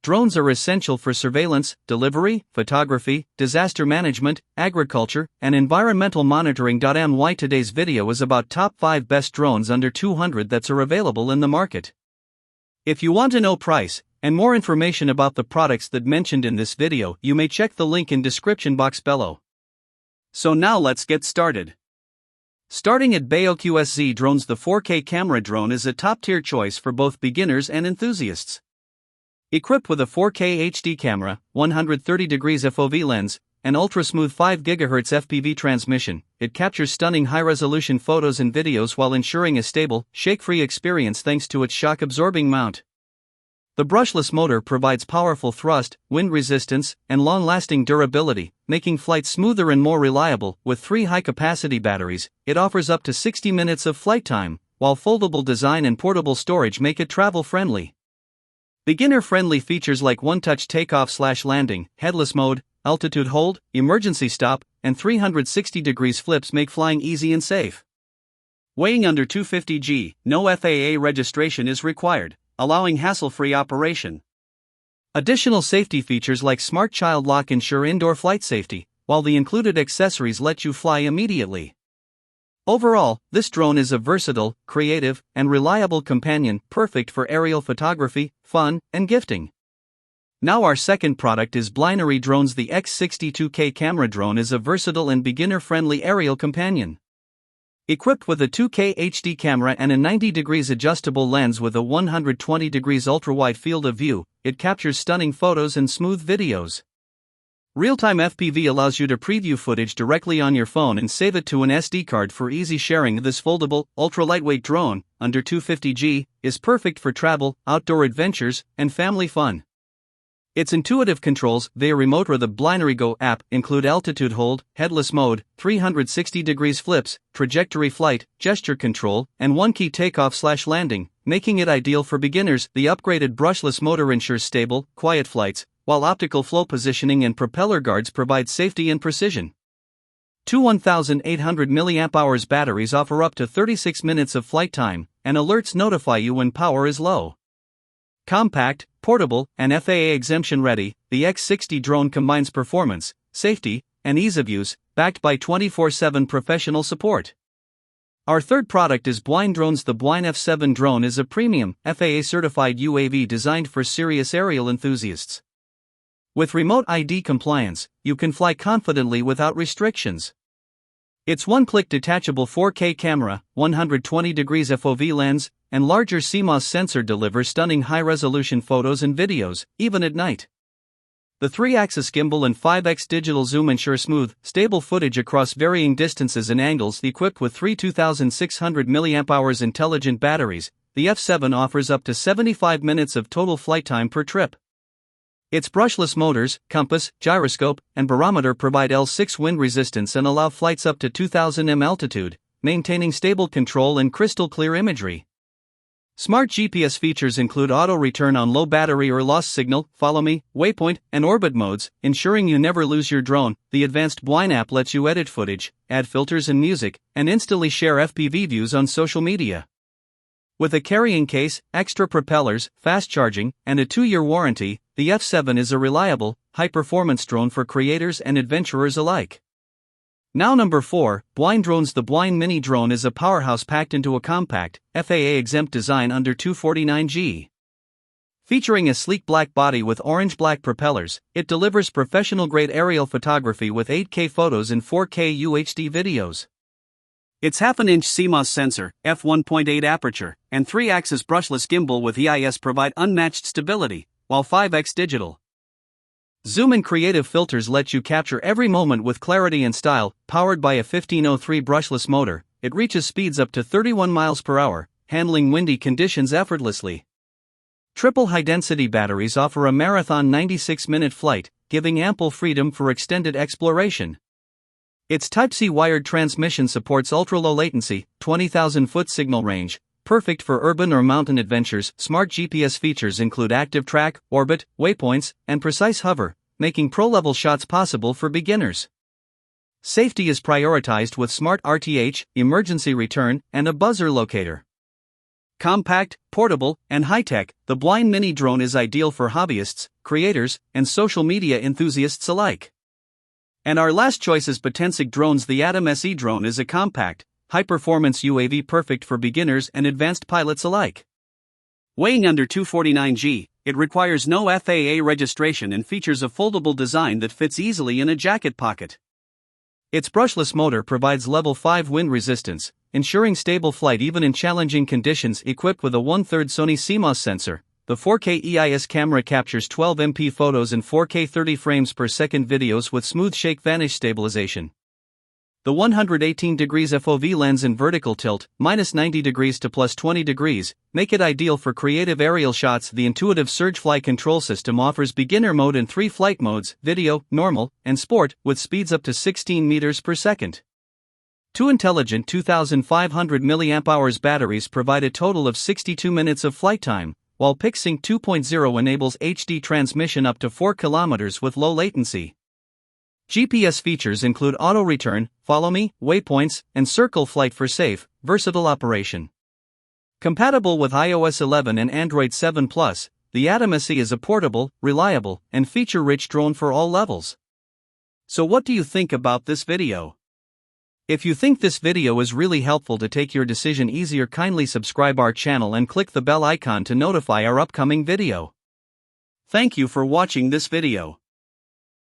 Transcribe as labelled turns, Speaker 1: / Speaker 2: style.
Speaker 1: Drones are essential for surveillance, delivery, photography, disaster management, agriculture, and environmental monitoring. My today's video is about top 5 best drones under 200 that are available in the market. If you want to know price and more information about the products that mentioned in this video, you may check the link in description box below. So now let's get started. Starting at BeiyoQSZ Drones, the 4K camera drone is a top-tier choice for both beginners and enthusiasts. Equipped with a 4K HD camera, 130° FOV lens, and ultra-smooth 5 GHz FPV transmission, it captures stunning high-resolution photos and videos while ensuring a stable, shake-free experience thanks to its shock-absorbing mount. The brushless motor provides powerful thrust, wind resistance, and long-lasting durability, making flight smoother and more reliable. With 3 high-capacity batteries, it offers up to 60 minutes of flight time, while foldable design and portable storage make it travel-friendly. Beginner-friendly features like one-touch takeoff/landing, headless mode, altitude hold, emergency stop, and 360° flips make flying easy and safe. Weighing under 250 g, no FAA registration is required, allowing hassle-free operation. Additional safety features like smart child lock ensure indoor flight safety, while the included accessories let you fly immediately. Overall, this drone is a versatile, creative, and reliable companion, perfect for aerial photography, fun, and gifting. Now our second product is Blinory Drones. The X60 2K camera drone is a versatile and beginner-friendly aerial companion. Equipped with a 2K HD camera and a 90° adjustable lens with a 120° ultra-wide field of view, it captures stunning photos and smooth videos. Real-time FPV allows you to preview footage directly on your phone and save it to an SD card for easy sharing. This foldable, ultra-lightweight drone, under 250 g, is perfect for travel, outdoor adventures, and family fun. Its intuitive controls via remote or the Blinory Go app include altitude hold, headless mode, 360° flips, trajectory flight, gesture control, and one-key takeoff/landing, making it ideal for beginners. The upgraded brushless motor ensures stable, quiet flights, while optical flow positioning and propeller guards provide safety and precision. Two 1,800 mAh batteries offer up to 36 minutes of flight time, and alerts notify you when power is low. Compact, portable, and FAA exemption ready, the X60 drone combines performance, safety, and ease of use, backed by 24/7 professional support. Our third product is Bwine Drones. The Bwine F7 Drone is a premium, FAA-certified UAV designed for serious aerial enthusiasts. With remote ID compliance, you can fly confidently without restrictions. Its one-click detachable 4K camera, 120° FOV lens, and larger CMOS sensor deliver stunning high-resolution photos and videos, even at night. The 3-axis gimbal and 5x digital zoom ensure smooth, stable footage across varying distances and angles. Equipped with 3 2,600 mAh intelligent batteries, the F7 offers up to 75 minutes of total flight time per trip. Its brushless motors, compass, gyroscope, and barometer provide L6 wind resistance and allow flights up to 2,000 m altitude, maintaining stable control and crystal-clear imagery. Smart GPS features include auto-return on low battery or lost signal, follow me, waypoint, and orbit modes, ensuring you never lose your drone. The advanced Bwine app lets you edit footage, add filters and music, and instantly share FPV views on social media. With a carrying case, extra propellers, fast charging, and a 2-year warranty, the F7 is a reliable, high-performance drone for creators and adventurers alike. Now number 4, Bwine Drones. The Bwine Mini Drone is a powerhouse packed into a compact, FAA-exempt design under 249 g. Featuring a sleek black body with orange-black propellers, it delivers professional-grade aerial photography with 8K photos and 4K UHD videos. Its half-an-inch CMOS sensor, f1.8 aperture, and 3-axis brushless gimbal with EIS provide unmatched stability, while 5x digital zoom and creative filters let you capture every moment with clarity and style. Powered by a 1503 brushless motor, it reaches speeds up to 31 miles per hour, handling windy conditions effortlessly. Triple high-density batteries offer a marathon 96-minute flight, giving ample freedom for extended exploration. Its Type-C wired transmission supports ultra-low latency, 20,000-foot signal range, perfect for urban or mountain adventures. Smart GPS features include active track, orbit, waypoints, and precise hover, making pro-level shots possible for beginners. Safety is prioritized with smart RTH, emergency return, and a buzzer locator. Compact, portable, and high-tech, the Bwine Mini Drone is ideal for hobbyists, creators, and social media enthusiasts alike. And our last choice is Bwine Drones. The Bwine Drone is a compact, high-performance UAV perfect for beginners and advanced pilots alike. Weighing under 249 g, it requires no FAA registration and features a foldable design that fits easily in a jacket pocket. Its brushless motor provides level 5 wind resistance, ensuring stable flight even in challenging conditions. Equipped with a 1/3 Sony CMOS sensor, the 4K EIS camera captures 12MP photos and 4K 30 frames per second videos with smooth shake vanish stabilization. The 118 degrees FOV lens and vertical tilt, -90 degrees to +20 degrees, make it ideal for creative aerial shots. The intuitive Surgefly control system offers beginner mode and 3 flight modes, video, normal, and sport, with speeds up to 16 meters per second. Two intelligent 2500 mAh batteries provide a total of 62 minutes of flight time, while PicSync 2.0 enables HD transmission up to 4 kilometers with low latency. GPS features include auto return, follow me, waypoints, and circle flight for safe, versatile operation. Compatible with iOS 11 and Android 7 Plus, the Bwine is a portable, reliable, and feature-rich drone for all levels. So what do you think about this video? If you think this video is really helpful to take your decision easier, kindly subscribe our channel and click the bell icon to notify our upcoming video. Thank you for watching this video.